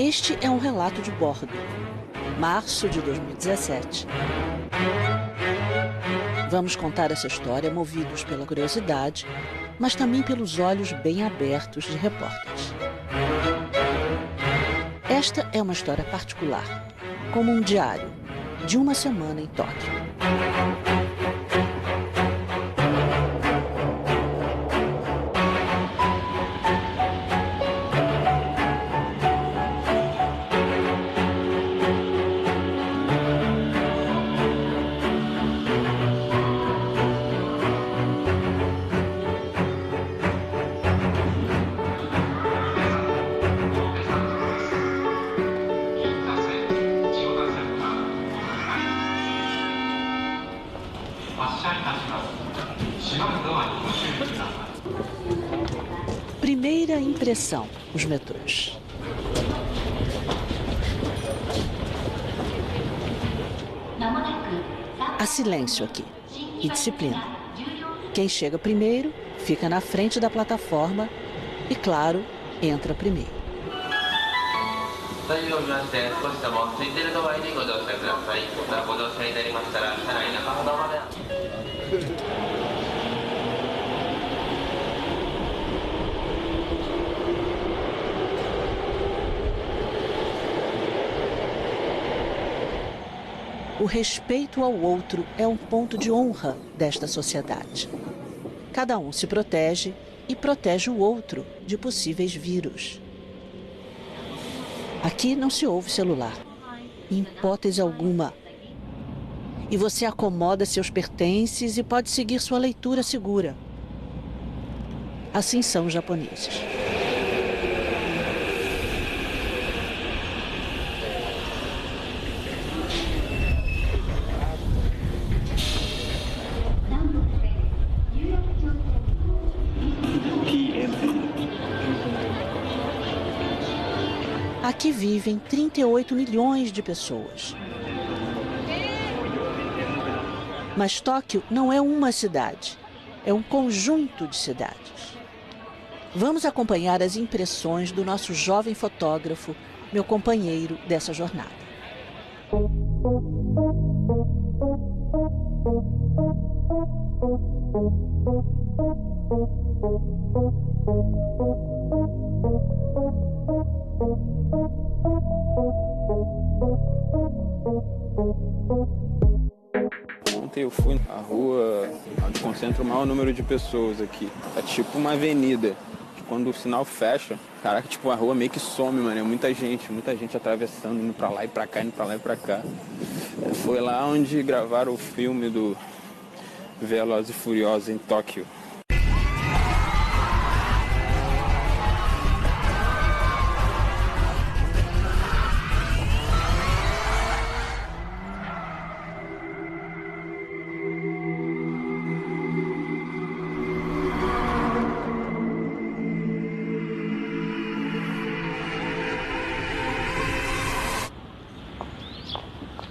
Este é um relato de bordo, março de 2017. Vamos contar essa história movidos pela curiosidade, mas também pelos olhos bem abertos de repórteres. Esta é uma história particular, como um diário de uma semana em Tóquio. Primeira impressão, os metrôs. Há silêncio aqui e disciplina. Quem chega primeiro fica na frente da plataforma e, claro, entra primeiro. O respeito ao outro é um ponto de honra desta sociedade. Cada um se protege e protege o outro de possíveis vírus. Aqui não se ouve celular, em hipótese alguma. E você acomoda seus pertences e pode seguir sua leitura segura. Assim são os japoneses. Aqui vivem 38 milhões de pessoas. Mas Tóquio não é uma cidade, é um conjunto de cidades. Vamos acompanhar as impressões do nosso jovem fotógrafo, meu companheiro dessa jornada. Ontem eu fui na rua onde concentra o maior número de pessoas aqui. É tipo uma avenida. Quando o sinal fecha, caraca, tipo, a rua meio que some, mano. É muita gente atravessando, indo pra lá e pra cá, indo pra lá e pra cá. Foi lá onde gravaram o filme do Velozes e Furiosos em Tóquio.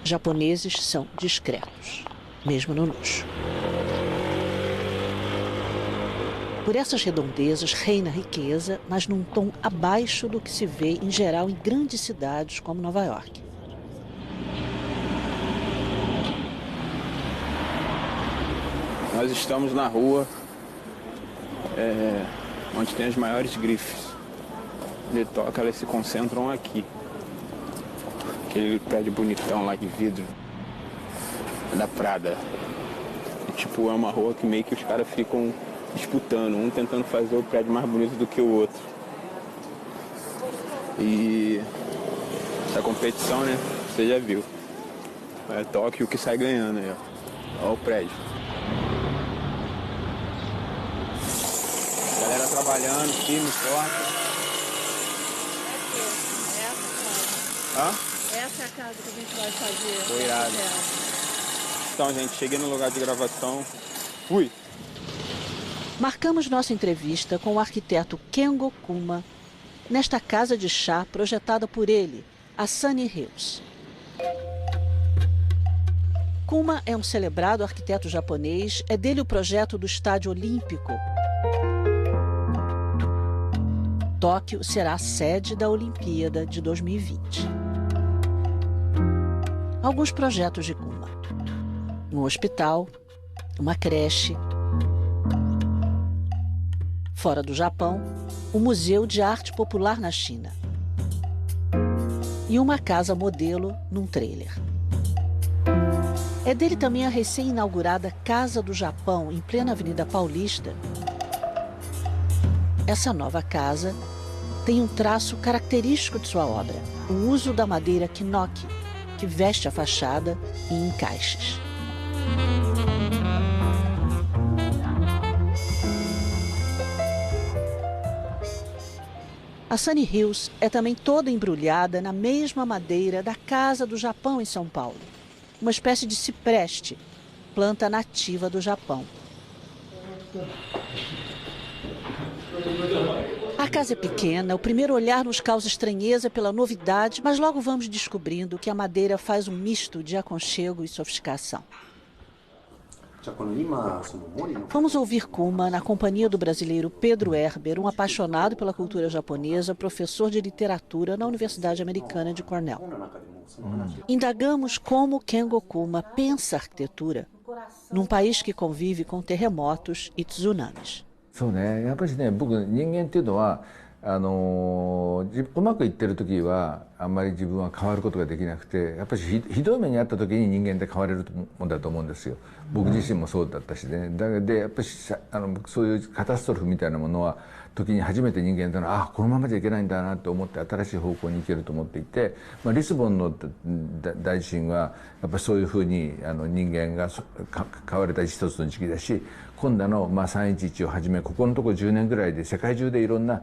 Japoneses são discretos, mesmo no luxo. Por essas redondezas reina a riqueza, mas num tom abaixo do que se vê em geral em grandes cidades como Nova York. Nós estamos na rua onde tem as maiores grifes de Tóquio, elas se concentram aqui. Aquele prédio bonitão lá de vidro da Prada. E, tipo, é uma rua que meio que os caras ficam disputando, um tentando fazer o prédio mais bonito do que o outro. E essa competição, né, você já viu. É Tóquio que sai ganhando aí, ó. Olha o prédio. Galera trabalhando, firme, forte. Hã? Essa é a casa que a gente vai fazer. Foi irado. Então, gente, cheguei no lugar de gravação. Fui! Marcamos nossa entrevista com o arquiteto Kengo Kuma nesta casa de chá projetada por ele, a Sunny Hills. Kuma é um celebrado arquiteto japonês, é dele o projeto do Estádio Olímpico. Tóquio será a sede da Olimpíada de 2020. Alguns projetos de Kuma: um hospital, uma creche. Fora do Japão, o Museu de Arte Popular na China. E uma casa modelo num trailer. É dele também a recém-inaugurada Casa do Japão, em plena Avenida Paulista. Essa nova casa tem um traço característico de sua obra: o uso da madeira kinoki, que veste a fachada em encaixes. A Sunny Hills é também toda embrulhada na mesma madeira da Casa do Japão em São Paulo, uma espécie de cipreste, planta nativa do Japão. A casa é pequena, o primeiro olhar nos causa estranheza pela novidade, mas logo vamos descobrindo que a madeira faz um misto de aconchego e sofisticação. Vamos ouvir Kuma na companhia do brasileiro Pedro Herber, um apaixonado pela cultura japonesa, professor de literatura na Universidade Americana de Cornell. Indagamos como Kengo Kuma pensa a arquitetura num país que convive com terremotos e tsunamis. そうね、やっぱりね、僕人間っていうのはうまくいってる時はあんまり自分は変わることができなくて、やっぱりひどい目にあった時に人間って変われるもんだと思うんですよ。僕自身もそうだったしね。でやっぱりそういうカタストロフみたいなものは時に初めて人間ってのはこのままじゃいけないんだなと思って新しい方向に行けると思っていて、リスボンの大地震はやっぱりそういうふうに人間が変われた一つの時期だし、今度の3.11をはじめここのところ10年ぐらいで世界中でいろんな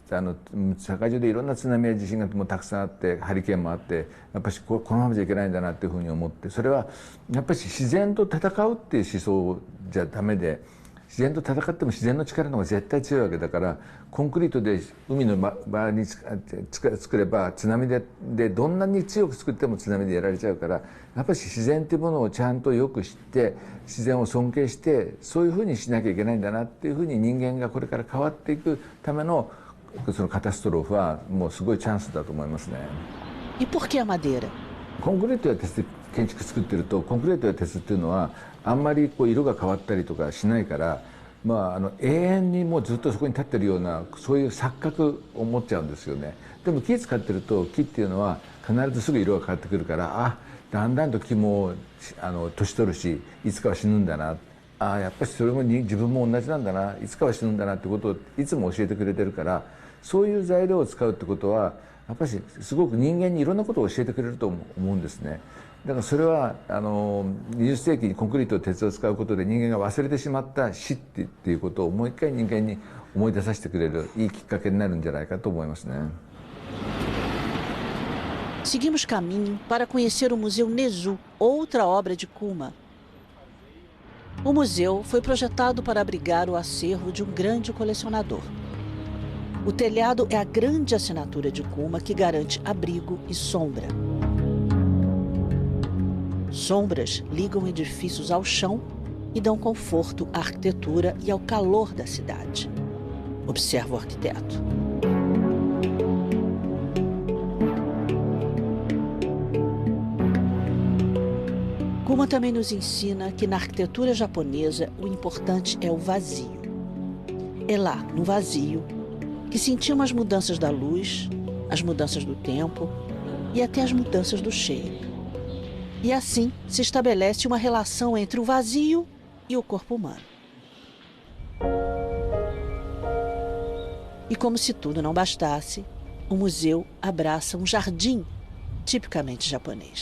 世界中でいろんな津波や地震がもうたくさんあって、ハリケーンもあって、やっぱりこのままじゃいけないんだなっていうふうに思って、それはやっぱり自然と戦うっていう思想じゃダメで、自然と戦っても自然の力の方が絶対強いわけだから、コンクリートで海の周りに作れば津波でどんなに強く作っても津波でやられちゃうから、やっぱり自然っていうものをちゃんとよく知って自然を尊敬してそういうふうにしなきゃいけないんだなっていうふうに人間がこれから変わっていくためのそのカタストロフはもうすごいチャンスだと思いますね。E por que a madeira? コンクリートや鉄で建築作ってると、コンクリートや鉄っていうのはあんまり色が変わったりとかしないから、永遠にもうずっとそこに立ってるようなそういう錯覚を持っちゃうんですよね。でも木使ってると木っていうのは必ずすぐ色が変わってくるから、だんだんと木も年取るしいつかは死ぬんだな、やっぱりそれも自分も同じなんだな、いつかは死ぬんだなってことをいつも教えてくれてるから、そういう材料を使うってことはやっぱりすごく人間にいろんなことを教えてくれると思うんですね。だからそれは20世紀にコンクリートと鉄を使うことで人間が忘れてしまった死っていうことをもう一回人間に思い出させてくれるいいきっかけになるんじゃないかと思いますね。Seguimos caminho para conhecer o Museu Nezu, outra obra de Kuma. O museu foi projetado para abrigar o acervo de um grande colecionador. O telhado é a grande assinatura de Kuma que garante abrigo e sombra. Sombras ligam edifícios ao chão e dão conforto à arquitetura e ao calor da cidade. Observa o arquiteto. Kuma também nos ensina que na arquitetura japonesa o importante é o vazio. É lá, no vazio, que sentimos as mudanças da luz, as mudanças do tempo e até as mudanças do cheiro. E assim se estabelece uma relação entre o vazio e o corpo humano. E como se tudo não bastasse, o museu abraça um jardim tipicamente japonês.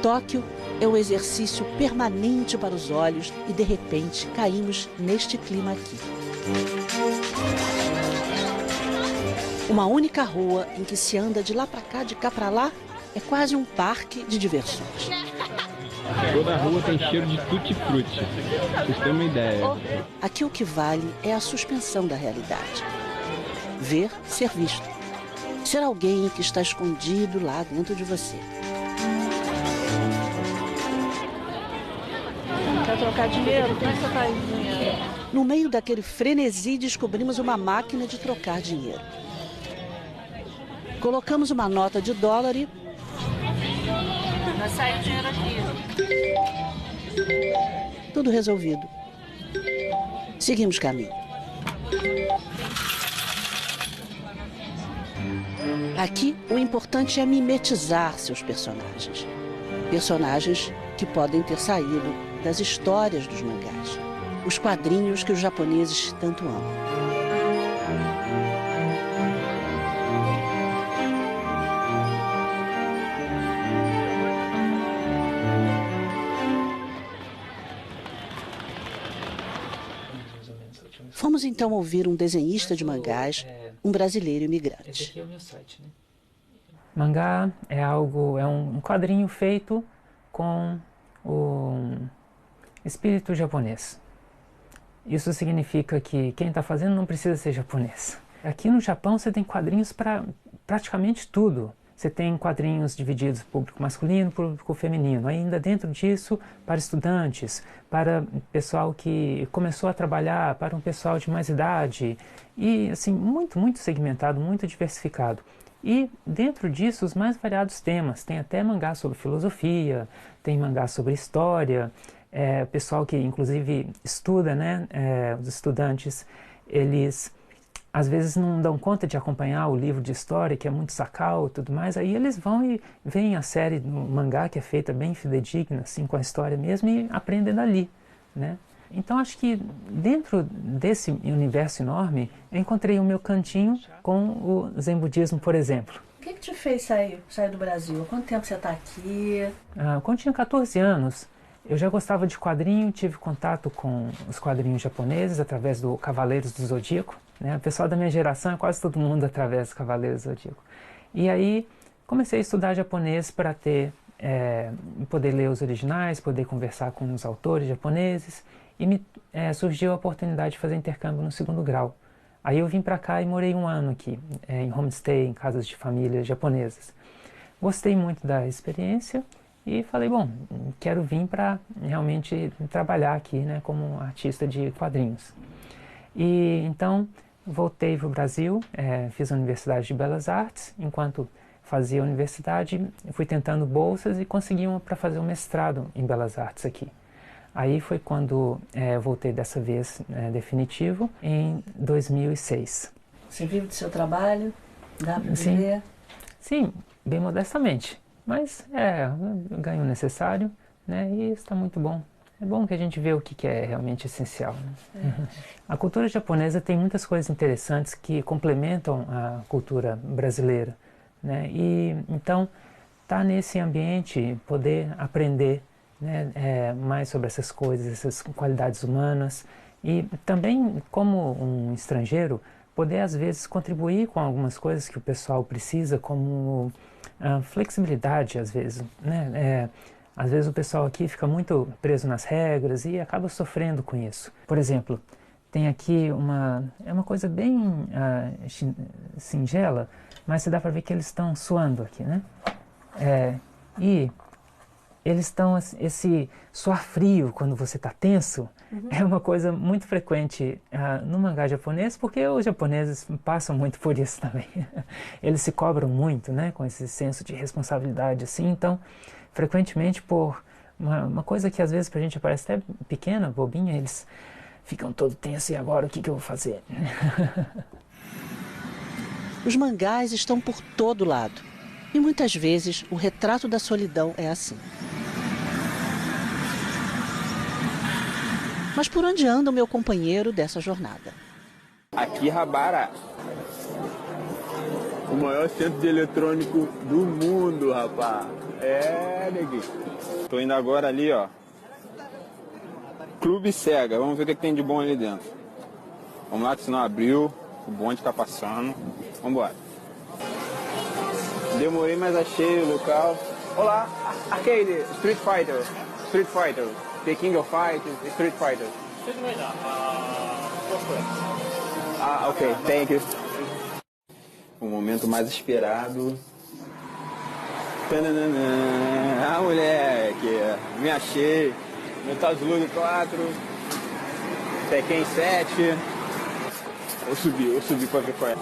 Tóquio é o exercício permanente para os olhos e, de repente, caímos neste clima aqui. Uma única rua em que se anda de lá para cá, de cá para lá, é quase um parque de diversões. Toda a rua tem cheiro de tutti-frutti, pra vocês terem uma ideia. Aqui o que vale é a suspensão da realidade. Ver, ser visto. Ser alguém que está escondido lá dentro de você. Quer trocar dinheiro? Como é que você faz dinheiro? No meio daquele frenesi, descobrimos uma máquina de trocar dinheiro. Colocamos uma nota de dólar e... Vai sair o dinheiro aqui. tudo resolvido. Seguimos caminho. Aqui, o importante é mimetizar seus personagens. Personagens que podem ter saído das histórias dos mangás. Os quadrinhos que os japoneses tanto amam. Fomos então ouvir um desenhista de mangás, um brasileiro imigrante. Esse aqui é o meu site, né? Mangá é um quadrinho feito com o espírito japonês. Isso significa que quem está fazendo não precisa ser japonês. Aqui no Japão você tem quadrinhos para praticamente tudo. Você tem quadrinhos divididos público masculino, público feminino. Ainda dentro disso, para estudantes, para pessoal que começou a trabalhar, para um pessoal de mais idade. E assim, muito segmentado, muito diversificado. E dentro disso, os mais variados temas. Tem até mangá sobre filosofia, tem mangá sobre história. Pessoal que inclusive estuda, né? Os estudantes, eles às vezes não dão conta de acompanhar o livro de história, que é muito sakao e tudo mais, aí eles vão e veem a série do mangá, que é feita bem fidedigna, assim, com a história mesmo, e aprendem dali, né? Então acho que dentro desse universo enorme, eu encontrei o meu cantinho com o Zen Budismo, por exemplo. O que te fez sair do Brasil? Há quanto tempo você está aqui? Quando tinha 14 anos, eu já gostava de quadrinho, tive contato com os quadrinhos japoneses através do Cavaleiros do Zodíaco. Né? O pessoal da minha geração é quase todo mundo através do Cavaleiros do Zodíaco. E aí comecei a estudar japonês para poder ler os originais, poder conversar com os autores japoneses. E surgiu a oportunidade de fazer intercâmbio no segundo grau. Aí eu vim para cá e morei 1 ano aqui, em homestay, em casas de família japonesas. Gostei muito da experiência e falei, bom, quero vir para realmente trabalhar aqui, né, como artista de quadrinhos. E então voltei para o Brasil, fiz a Universidade de Belas Artes. Enquanto fazia a universidade, fui tentando bolsas e consegui uma para fazer um mestrado em Belas Artes aqui. Aí foi quando voltei dessa vez definitivo, em 2006. Você vive do seu trabalho? Dá para viver? Sim, bem modestamente. Mas eu ganho o necessário, né, e está muito bom. É bom que a gente vê o que é realmente essencial. Né? A cultura japonesa tem muitas coisas interessantes que complementam a cultura brasileira. Né? E então, estar nesse ambiente, poder aprender, né, mais sobre essas coisas, essas qualidades humanas, e também, como um estrangeiro, poder às vezes contribuir com algumas coisas que o pessoal precisa, como flexibilidade, às vezes. Né? Às vezes o pessoal aqui fica muito preso nas regras e acaba sofrendo com isso. Por exemplo, tem aqui uma coisa bem singela, mas você dá para ver que eles estão suando aqui, né? E eles estão, esse suar frio quando você está tenso, é uma coisa muito frequente no mangá japonês, porque os japoneses passam muito por isso também. Eles se cobram muito, né, com esse senso de responsabilidade, assim, então, frequentemente por uma coisa que às vezes pra gente parece até pequena, bobinha, eles ficam todo tensos, e agora o que eu vou fazer? Os mangás estão por todo lado. E muitas vezes o retrato da solidão é assim. Mas por onde anda o meu companheiro dessa jornada? Akihabara, o maior centro de eletrônico do mundo, rapaz. Neguinho. Tô indo agora ali, ó. Clube Sega. Vamos ver o que tem de bom ali dentro. Vamos lá, que senão abriu. O bonde tá passando. Vambora. Demorei, mas achei o local. Olá, arcade, Street Fighter. Street Fighter. The King of Fighters, Street Fighter. Ah, ok, thank you. O momento mais esperado. Tananana. Ah, moleque, me achei. Metal Slug 4, Tekken 7. Eu subi pra ver qual é.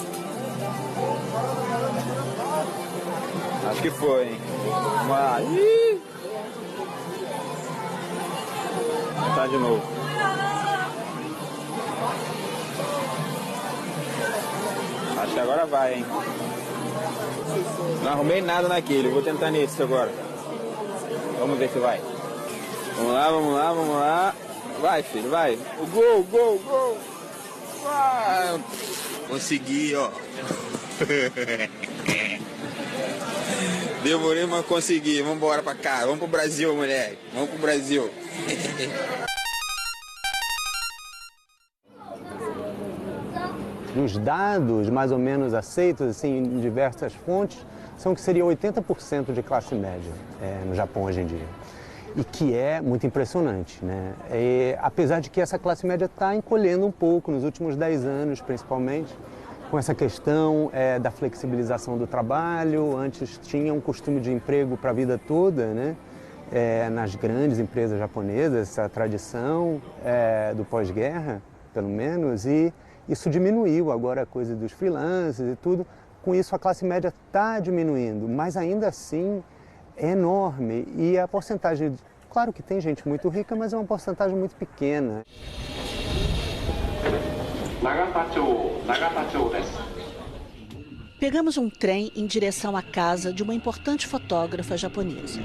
Acho que foi, hein? Vamos lá. Ih! Tá de novo. Acho que agora vai, hein? Não arrumei nada naquele, vou tentar nesse agora. Vamos ver se vai. Vamos lá, vamos lá, vamos lá. Vai, filho, vai. O gol, gol, gol. Vai. Consegui, ó. Demorei, mas consegui. Vamos embora pra cá. Vamos pro Brasil, moleque. Vamos pro Brasil. Os dados mais ou menos aceitos assim, em diversas fontes são que seria 80% de classe média no Japão hoje em dia. E que é muito impressionante, né? Apesar de que essa classe média está encolhendo um pouco nos últimos 10 anos, principalmente, com essa questão da flexibilização do trabalho. Antes tinha um costume de emprego para a vida toda, né? Nas grandes empresas japonesas, essa tradição do pós-guerra, pelo menos, e isso diminuiu agora a coisa dos freelancers e tudo. Com isso a classe média está diminuindo, mas ainda assim é enorme. E a porcentagem, claro que tem gente muito rica, mas é uma porcentagem muito pequena. Pegamos um trem em direção à casa de uma importante fotógrafa japonesa.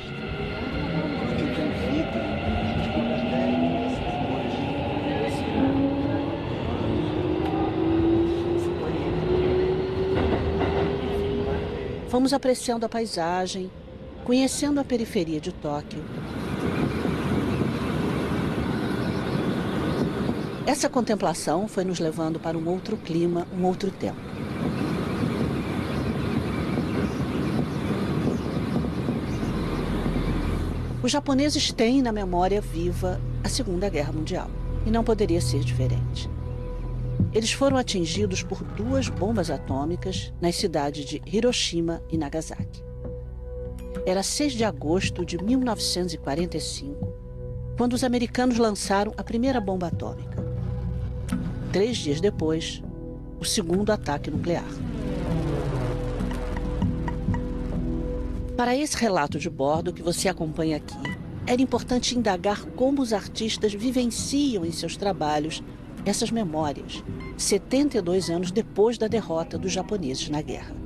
Fomos apreciando a paisagem, conhecendo a periferia de Tóquio. Essa contemplação foi nos levando para um outro clima, um outro tempo. Os japoneses têm na memória viva a Segunda Guerra Mundial, e não poderia ser diferente. Eles foram atingidos por 2 bombas atômicas nas cidades de Hiroshima e Nagasaki. Era 6 de agosto de 1945, quando os americanos lançaram a primeira bomba atômica. 3 dias depois, o segundo ataque nuclear. Para esse relato de bordo que você acompanha aqui, era importante indagar como os artistas vivenciam em seus trabalhos essas memórias, 72 anos depois da derrota dos japoneses na guerra.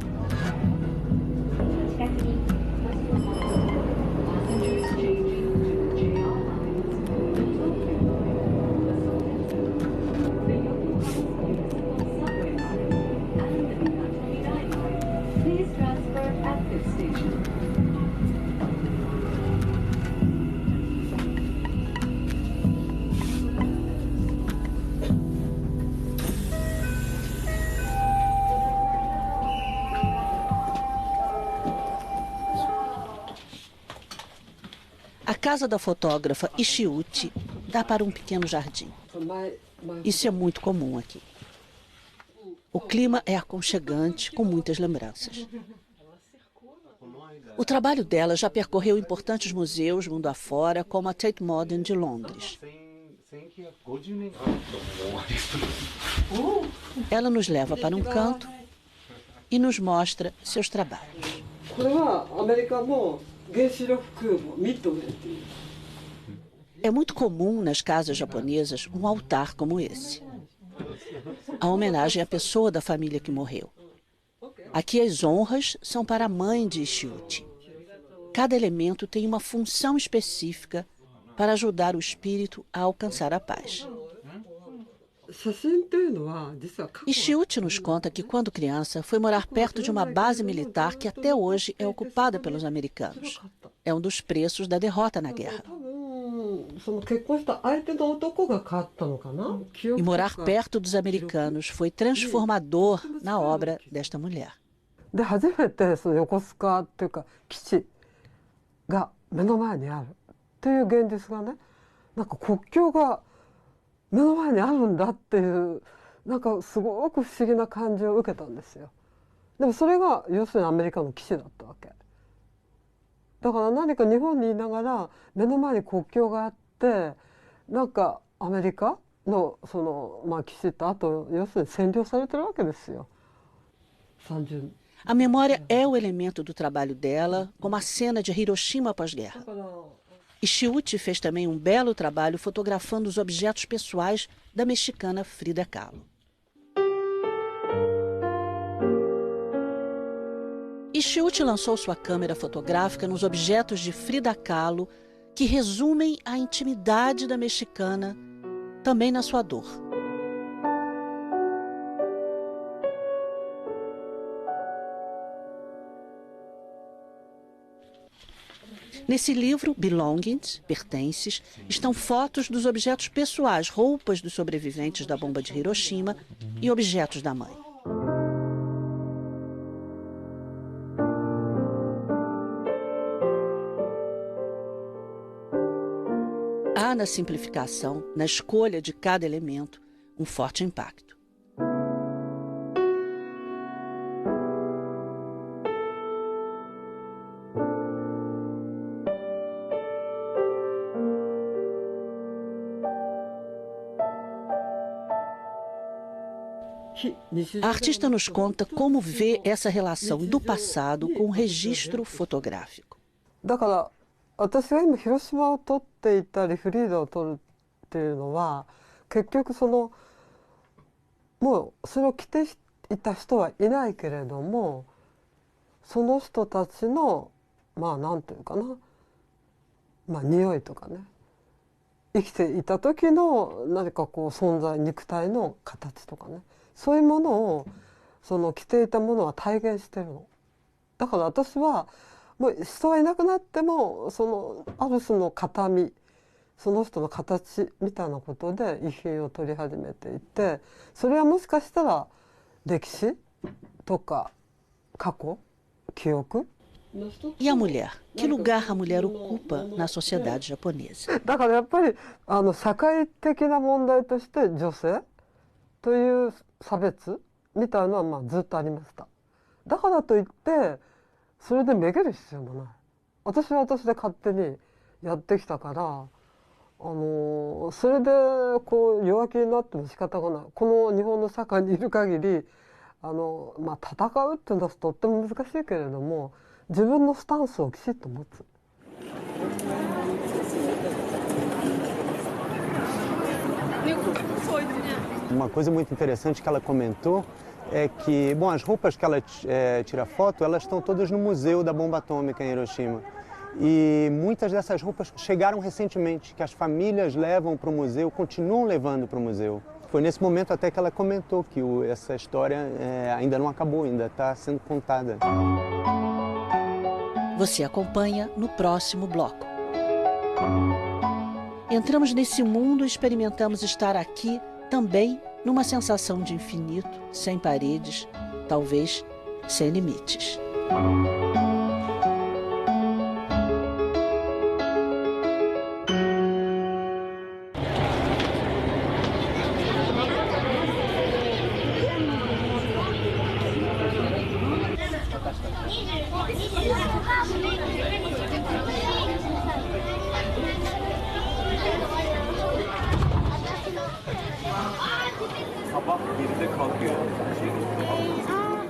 A casa da fotógrafa Ishiuchi dá para um pequeno jardim. Isso é muito comum aqui. O clima é aconchegante, com muitas lembranças. O trabalho dela já percorreu importantes museus mundo afora, como a Tate Modern de Londres. Ela nos leva para um canto e nos mostra seus trabalhos. É muito comum nas casas japonesas um altar como esse. A homenagem à pessoa da família que morreu. Aqui as honras são para a mãe de Ishiuchi. Cada elemento tem uma função específica para ajudar o espírito a alcançar a paz. Ishiuchi nos conta que, quando criança, foi morar perto de uma base militar que até hoje é ocupada pelos americanos. É um dos preços da derrota na guerra. E morar perto dos americanos foi transformador na obra desta mulher. で初めてその横須賀っていうか基地が目の前にあるっていう現実がね、なんか国境が目の前にあるんだっていうなんかすごく不思議な感じを受けたんですよ。でもそれが要するにアメリカの基地だったわけ。だから何か日本にいながら目の前に国境があって、なんかアメリカのその基地とあと要するに占領されてるわけですよ。30年。A memória é o elemento do trabalho dela, como a cena de Hiroshima pós-guerra. Ishiuchi fez também um belo trabalho fotografando os objetos pessoais da mexicana Frida Kahlo. Ishiuchi lançou sua câmera fotográfica nos objetos de Frida Kahlo, que resumem a intimidade da mexicana, também na sua dor. Nesse livro, Belongings, Pertences, estão fotos dos objetos pessoais, roupas dos sobreviventes da bomba de Hiroshima e objetos da mãe. Há na simplificação, na escolha de cada elemento, um forte impacto. A artista nos conta como vê essa relação do passado com o registro fotográfico. だから私が今広島を撮っていたりフリーダを撮るっていうのは結局もうそれを着ていた人はいないけれども、その人たちのなんていうかな、匂いとかね、生きていた時の何かこう存在、肉体の形とかね、そういうものを着ていたものは体現してるの。だから私はもう人がいなくなってもある種の形見、その人の形みたいなことで遺品を取り始めていて、それはもしかしたら歴史とか過去、記憶。E a mulher? Que lugar a mulher ocupa na sociedade japonesa? だからやっぱり社会的な問題として女性という差別みたいなのはずっとありました。だからといってそれでめげる必要もない。私は私で勝手にやってきたから、それでこう弱気になっても仕方がない。この日本の社会にいる限り戦うっていうのはとっても難しいけれども、自分のスタンスをきちっと持つ。Uma coisa muito interessante que ela comentou é que, bom, as roupas que ela tira foto, elas estão todas no Museu da Bomba Atômica em Hiroshima. E muitas dessas roupas chegaram recentemente, que as famílias levam para o museu, continuam levando para o museu. Foi nesse momento até que ela comentou que essa história ainda não acabou, ainda está sendo contada. Você acompanha no próximo bloco. Entramos nesse mundo e experimentamos estar aqui também numa sensação de infinito, sem paredes, talvez sem limites.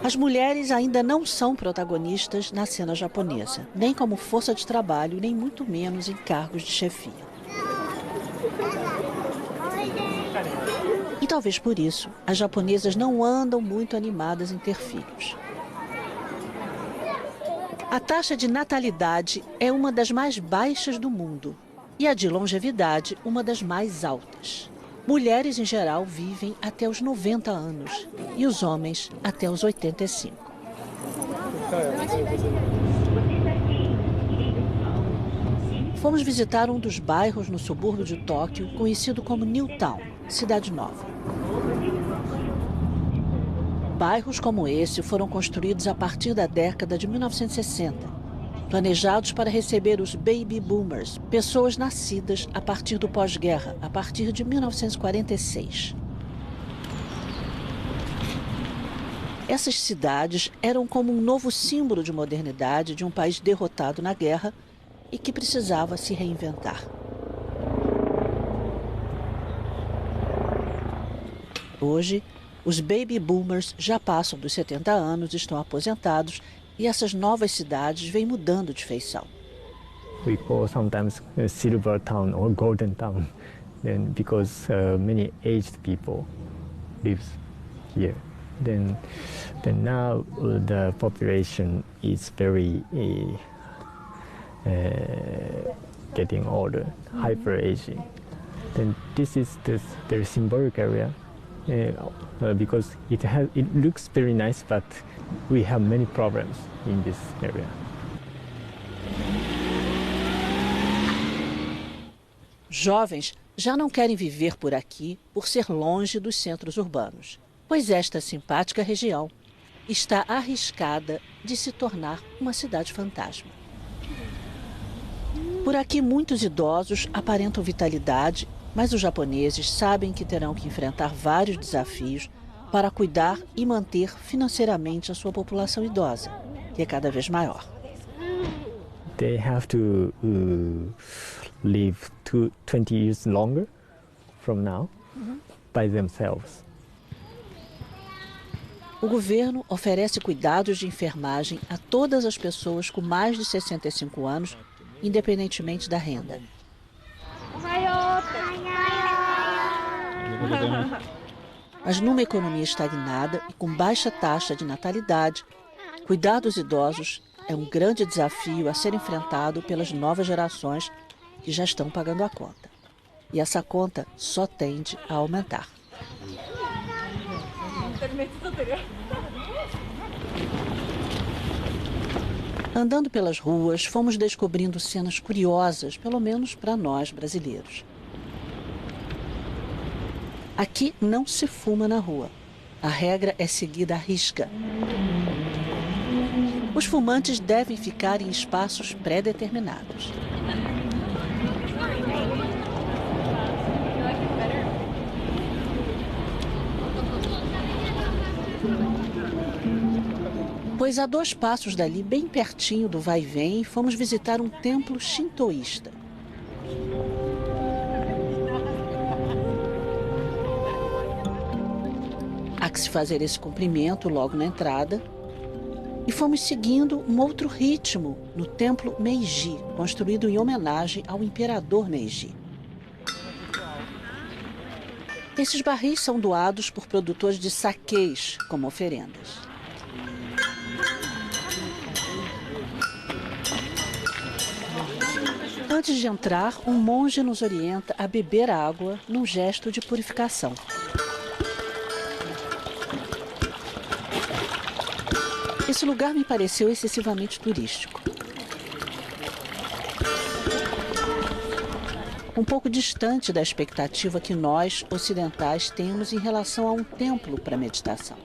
As mulheres ainda não são protagonistas na cena japonesa, nem como força de trabalho, nem muito menos em cargos de chefia. E talvez por isso, as japonesas não andam muito animadas em ter filhos. A taxa de natalidade é uma das mais baixas do mundo e a de longevidade uma das mais altas. Mulheres, em geral, vivem até os 90 anos e os homens até os 85. Fomos visitar um dos bairros no subúrbio de Tóquio, conhecido como New Town, Cidade Nova. Bairros como esse foram construídos a partir da década de 1960, planejados para receber os baby boomers, pessoas nascidas a partir do pós-guerra, a partir de 1946. Essas cidades eram como um novo símbolo de modernidade de um país derrotado na guerra e que precisava se reinventar. Hoje, os baby boomers já passam dos 70 anos, estão aposentados e essas novas cidades vêm mudando de feição. We call sometimes Silver Town or Golden Town, then because many aged people live here. Then now the population is very getting older, hyper aging. Then this is the very symbolic area because it looks very nice, but we have many problems in this area. Jovens já não querem viver por aqui por ser longe dos centros urbanos, pois esta simpática região está arriscada de se tornar uma cidade fantasma. Por aqui, muitos idosos aparentam vitalidade, mas os japoneses sabem que terão que enfrentar vários desafios para cuidar e manter financeiramente a sua população idosa, que é cada vez maior. They have to live 20 years longer from now by themselves. O governo oferece cuidados de enfermagem a todas as pessoas com mais de 65 anos, independentemente da renda. Mas numa economia estagnada e com baixa taxa de natalidade, cuidar dos idosos é um grande desafio a ser enfrentado pelas novas gerações que já estão pagando a conta. E essa conta só tende a aumentar. Andando pelas ruas, fomos descobrindo cenas curiosas, pelo menos para nós brasileiros. Aqui não se fuma na rua. A regra é seguida à risca. Os fumantes devem ficar em espaços pré-determinados. Pois a 2 passos dali, bem pertinho do vai e vem, fomos visitar um templo shintoísta. Há que se fazer esse cumprimento logo na entrada. E fomos seguindo um outro ritmo no templo Meiji, construído em homenagem ao imperador Meiji. Esses barris são doados por produtores de sakês como oferendas. Antes de entrar, um monge nos orienta a beber água num gesto de purificação. Esse lugar me pareceu excessivamente turístico. Um pouco distante da expectativa que nós, ocidentais, temos em relação a um templo para meditação.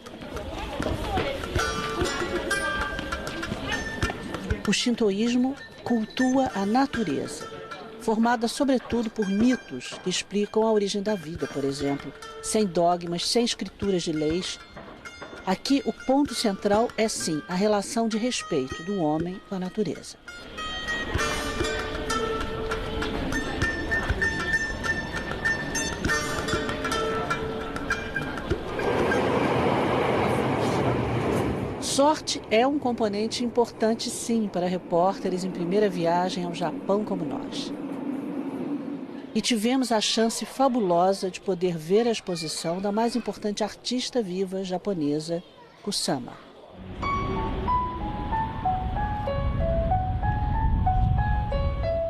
O shintoísmo cultua a natureza, formada sobretudo por mitos que explicam a origem da vida, por exemplo, sem dogmas, sem escrituras de leis. Aqui, o ponto central é, sim, a relação de respeito do homem com a natureza. Sorte é um componente importante, sim, para repórteres em primeira viagem ao Japão como nós. E tivemos a chance fabulosa de poder ver a exposição da mais importante artista viva japonesa, Kusama.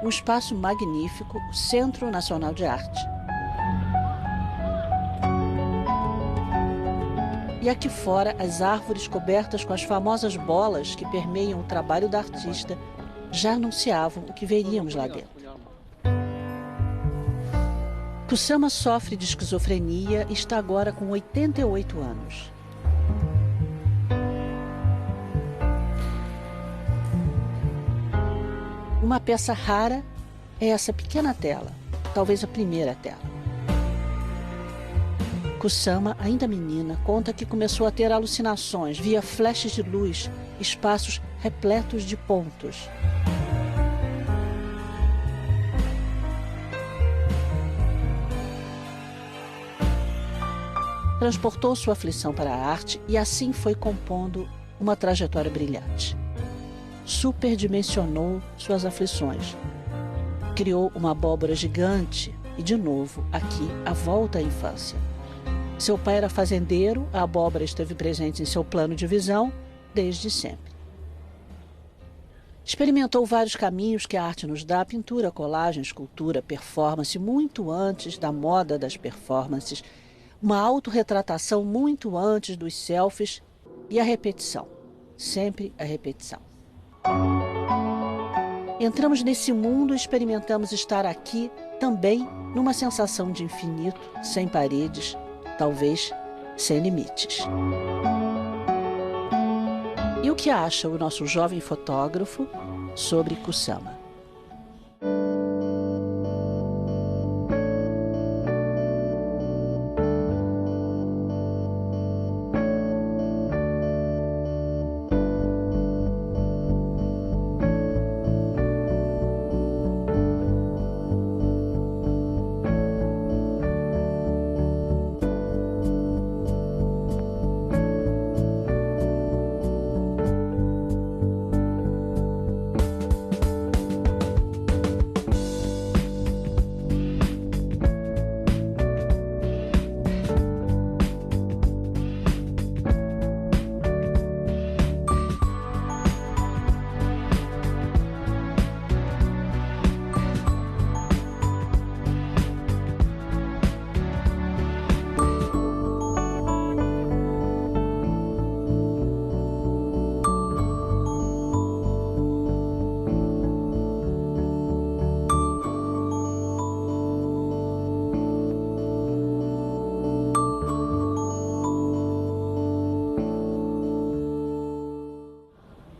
Um espaço magnífico, o Centro Nacional de Arte. E aqui fora, as árvores cobertas com as famosas bolas que permeiam o trabalho da artista já anunciavam o que veríamos lá dentro. Kusama sofre de esquizofrenia e está agora com 88 anos. Uma peça rara é essa pequena tela, talvez a primeira tela. Kusama, ainda menina, conta que começou a ter alucinações, via flashes de luz, espaços repletos de pontos. Transportou sua aflição para a arte e assim foi compondo uma trajetória brilhante. Superdimensionou suas aflições. Criou uma abóbora gigante e, de novo, aqui, a volta à infância. Seu pai era fazendeiro, a abóbora esteve presente em seu plano de visão desde sempre. Experimentou vários caminhos que a arte nos dá: pintura, colagem, escultura, performance, muito antes da moda das performances, uma autorretratação muito antes dos selfies e a repetição, sempre a repetição. Entramos nesse mundo e experimentamos estar aqui também numa sensação de infinito, sem paredes, talvez sem limites. E o que acha o nosso jovem fotógrafo sobre Kusama?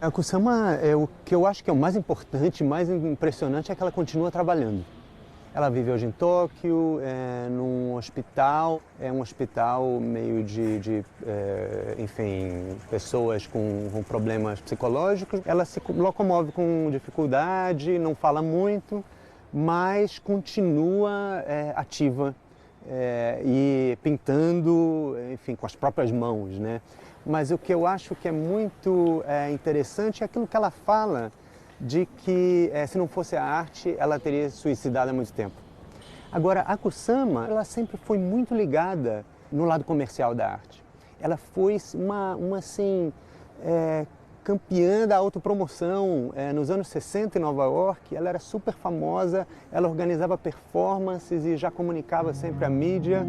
A Kusama, o que eu acho que é o mais importante, mais impressionante, é que ela continua trabalhando. Ela vive hoje em Tóquio, num hospital, um hospital meio enfim, pessoas com problemas psicológicos. Ela se locomove com dificuldade, não fala muito, mas continua ativa e pintando, enfim, com as próprias mãos, né? Mas o que eu acho que é muito interessante é aquilo que ela fala de que se não fosse a arte, ela teria se suicidado há muito tempo. Agora, a Kusama, ela sempre foi muito ligada no lado comercial da arte. Ela foi uma campeã da autopromoção. Nos anos 60 em Nova York, ela era super famosa, ela organizava performances e já comunicava sempre à mídia.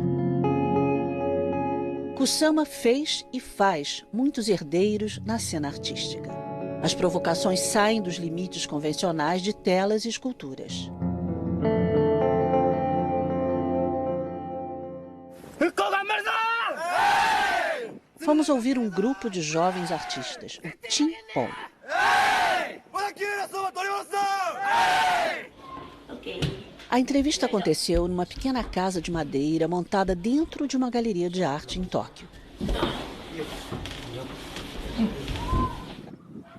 Kusama fez e faz muitos herdeiros na cena artística. As provocações saem dos limites convencionais de telas e esculturas. Fomos ouvir um grupo de jovens artistas, o Timpon. A entrevista aconteceu numa pequena casa de madeira montada dentro de uma galeria de arte em Tóquio.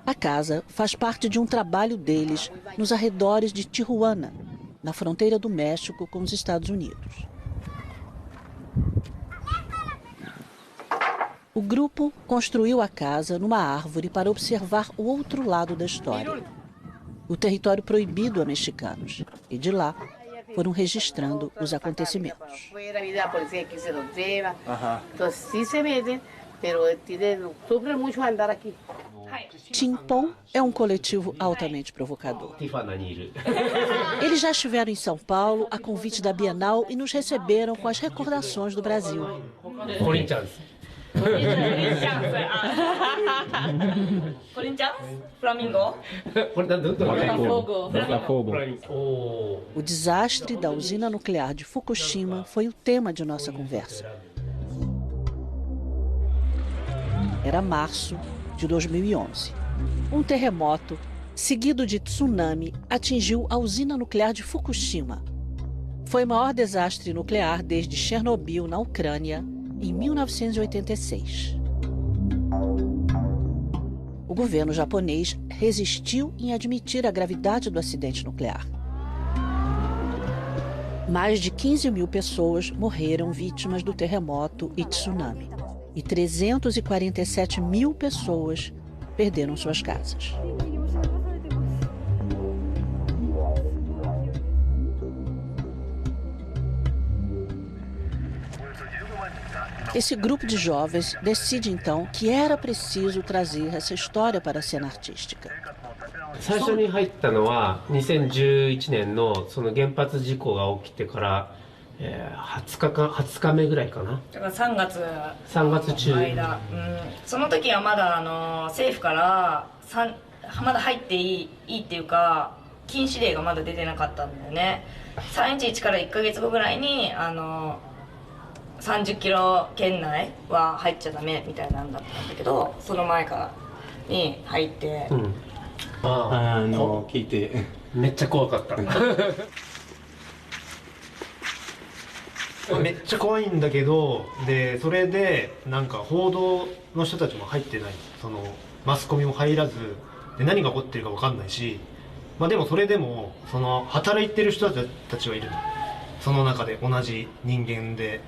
A casa faz parte de um trabalho deles nos arredores de Tijuana, na fronteira do México com os Estados Unidos. O grupo construiu a casa numa árvore para observar o outro lado da história, o território proibido a mexicanos, e de lá foram registrando os acontecimentos. Timpon é um coletivo altamente provocador. Eles já estiveram em São Paulo a convite da Bienal e nos receberam com as recordações do Brasil. O desastre da usina nuclear de Fukushima foi o tema de nossa conversa. Era março de 2011. Um terremoto, seguido de tsunami, atingiu a usina nuclear de Fukushima. Foi o maior desastre nuclear desde Chernobyl, na Ucrânia, em 1986. O governo japonês resistiu em admitir a gravidade do acidente nuclear. Mais de 15 mil pessoas morreram vítimas do terremoto e tsunami. E 347 mil pessoas perderam suas casas. Esse grupo de jovens decide então que era preciso trazer essa história para a cena artística. 最初に入ったのは2011年のその原発事故が起きてから、20日目ぐらいかな。だから3月中の間、その時はまだ政府からまだ入っていいっていうか禁止令がまだ出てなかったんだよね。311から1ヶ月後ぐらいに30キロ圏内は入っちゃダメみたいなんだったんだけど、その前からに入って、聞いてめっちゃ怖かった。めっちゃ怖いんだけど、でそれでなんか報道の人たちも入ってない、そのマスコミも入らずで何が起こってるか分かんないし、でもそれでもその働いてる人たちはいるの、その中で同じ人間で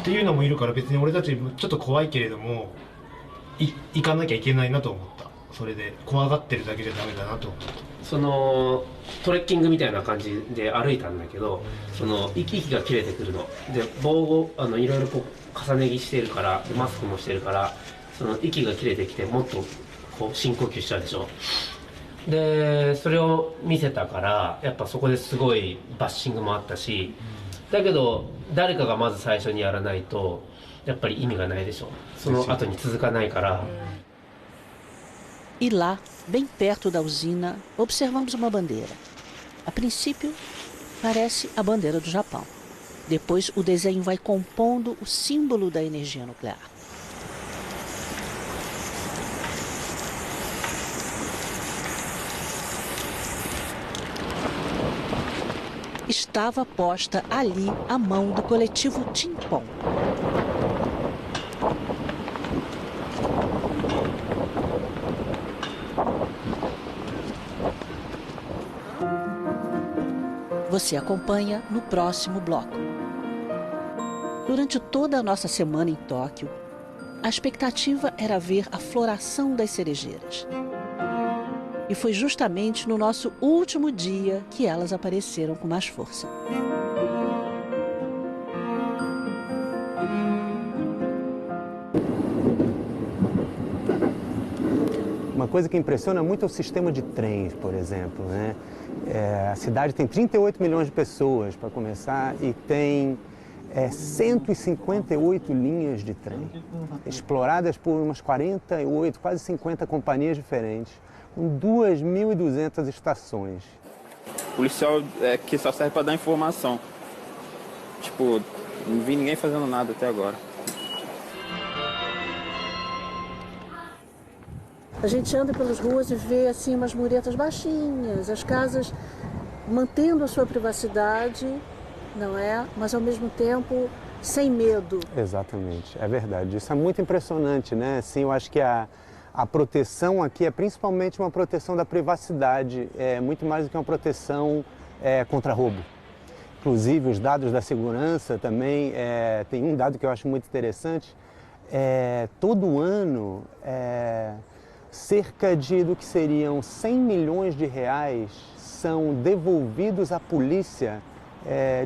っていうのもいるから、別に俺たちちょっと怖いけれども行かなきゃいけないなと思った。それで怖がってるだけじゃダメだなと思った。そのトレッキングみたいな感じで歩いたんだけど、その息が切れてくるので、防護いろいろこう重ね着してるから、マスクもしてるから、その息が切れてきてもっとこう深呼吸しちゃうでしょ。でそれを見せたから、やっぱそこですごいバッシングもあったし、だけど誰かがまず最初にやらないとやっぱり意味がないでしょ。その後に続かないから。E lá, bem perto da usina, observamos uma bandeira. A princípio, parece a bandeira do Japão. Depois, o desenho vai compondo o símbolo da energia nuclear. Estava posta ali a mão do coletivo Timpon. Você acompanha no próximo bloco. Durante toda a nossa semana em Tóquio, a expectativa era ver a floração das cerejeiras. E foi justamente no nosso último dia que elas apareceram com mais força. Uma coisa que impressiona muito é o sistema de trens, por exemplo, né? A cidade tem 38 milhões de pessoas, para começar, e tem 158 linhas de trem, exploradas por umas 48, quase 50 companhias diferentes, com 2.200 estações. O policial que só serve para dar informação. Tipo, não vi ninguém fazendo nada até agora. A gente anda pelas ruas e vê assim umas muretas baixinhas, as casas mantendo a sua privacidade, não é? Mas ao mesmo tempo sem medo. Exatamente, é verdade. Isso é muito impressionante, né? Assim, eu acho que a proteção aqui é principalmente uma proteção da privacidade, muito mais do que uma proteção contra roubo. Inclusive, os dados da segurança também, tem um dado que eu acho muito interessante, todo ano cerca do que seriam 100 milhões de reais são devolvidos à polícia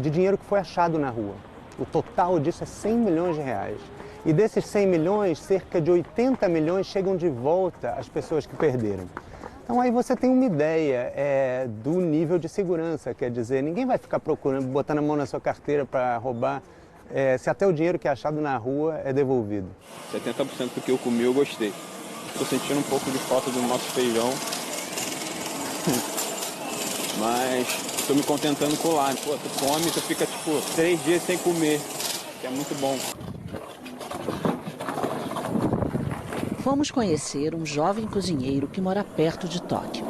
de dinheiro que foi achado na rua. O total disso é 100 milhões de reais. E desses 100 milhões, cerca de 80 milhões chegam de volta às pessoas que perderam. Então aí você tem uma ideia do nível de segurança, quer dizer, ninguém vai ficar procurando, botando a mão na sua carteira para roubar se até o dinheiro que é achado na rua é devolvido. 70% do que eu comi eu gostei. Estou sentindo um pouco de falta do nosso feijão, mas estou me contentando com lá. Pô, tu come, tu fica tipo 3 dias sem comer, que é muito bom. Fomos conhecer um jovem cozinheiro que mora perto de Tóquio.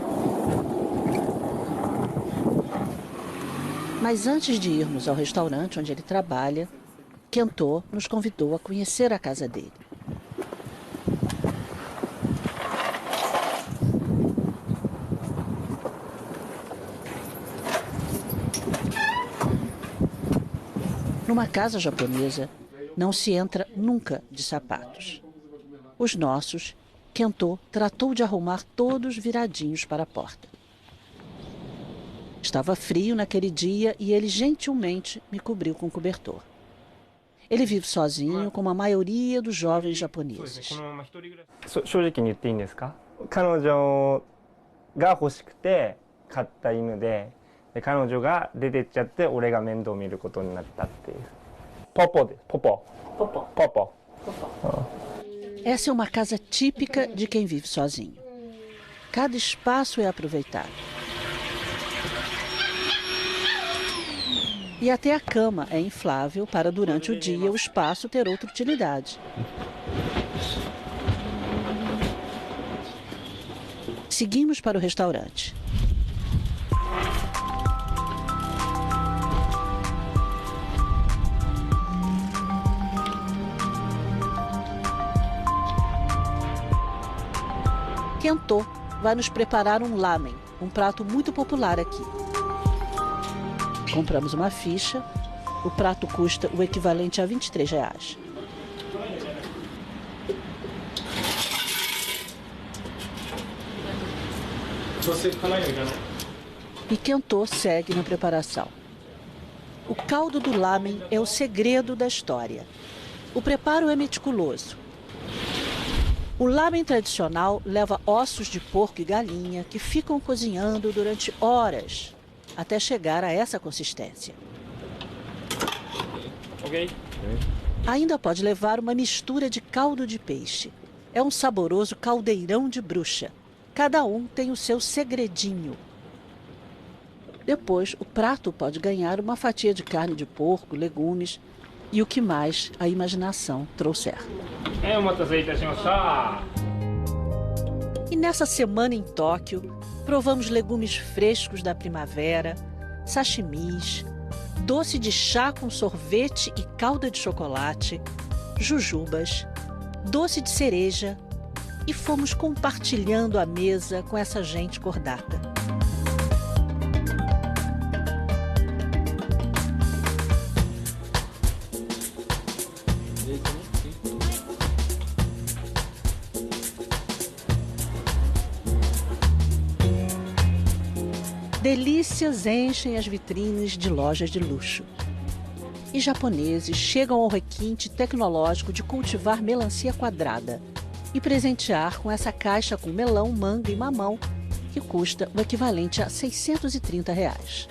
Mas antes de irmos ao restaurante onde ele trabalha, Kento nos convidou a conhecer a casa dele. Numa casa japonesa, não se entra nunca de sapatos. Os nossos, Kento tratou de arrumar todos viradinhos para a porta. Estava frio naquele dia e ele gentilmente me cobriu com cobertor. Ele vive sozinho, como a maioria dos jovens japoneses. 正直に言っていいんですか？彼女が欲しくて買った犬で、彼女が出てっちゃって俺が面倒見ることになったっていう。ポポです。ポポ。ポポ。ポポ。Essa é uma casa típica de quem vive sozinho. Cada espaço é aproveitado. E até a cama é inflável para, durante o dia, o espaço ter outra utilidade. Seguimos para o restaurante. Kento vai nos preparar um lamen, um prato muito popular aqui. Compramos uma ficha, o prato custa o equivalente a R$23. E Kento segue na preparação. O caldo do lamen é o segredo da história. O preparo é meticuloso. O lamen tradicional leva ossos de porco e galinha que ficam cozinhando durante horas até chegar a essa consistência. Ainda pode levar uma mistura de caldo de peixe. É um saboroso caldeirão de bruxa. Cada um tem o seu segredinho. Depois, o prato pode ganhar uma fatia de carne de porco, legumes e o que mais a imaginação trouxer. E nessa semana em Tóquio, provamos legumes frescos da primavera, sashimis, doce de chá com sorvete e calda de chocolate, jujubas, doce de cereja e fomos compartilhando a mesa com essa gente cordata. Delícias enchem as vitrines de lojas de luxo. E japoneses chegam ao requinte tecnológico de cultivar melancia quadrada e presentear com essa caixa com melão, manga e mamão, que custa o equivalente a R$630.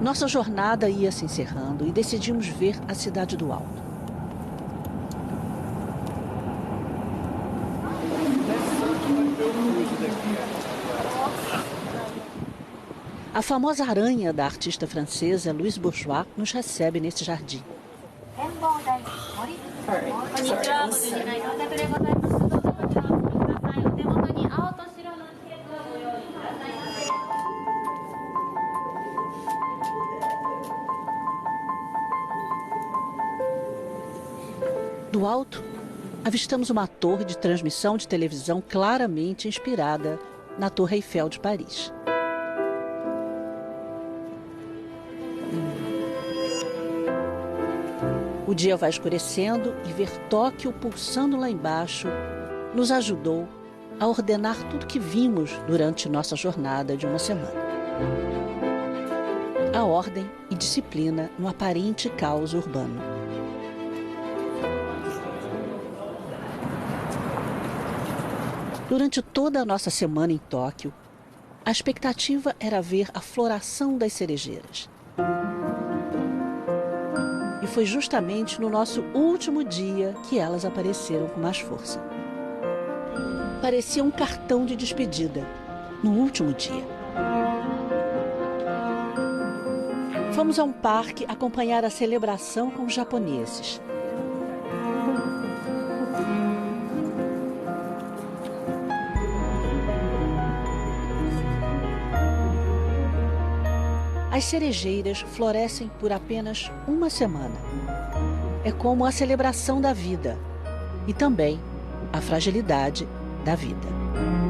Nossa jornada ia se encerrando e decidimos ver a cidade do Alto. A famosa aranha da artista francesa Louise Bourgeois nos recebe nesse jardim. Do alto, avistamos uma torre de transmissão de televisão claramente inspirada na Torre Eiffel de Paris. O dia vai escurecendo e ver Tóquio pulsando lá embaixo nos ajudou a ordenar tudo que vimos durante nossa jornada de uma semana. A ordem e disciplina no aparente caos urbano. Durante toda a nossa semana em Tóquio, A expectativa era ver a floração das cerejeiras. E foi justamente no nosso último dia que elas apareceram com mais força. Parecia um cartão de despedida, no último dia. Fomos a um parque acompanhar a celebração com os japoneses. As cerejeiras florescem por apenas uma semana. É como a celebração da vida e também a fragilidade da vida.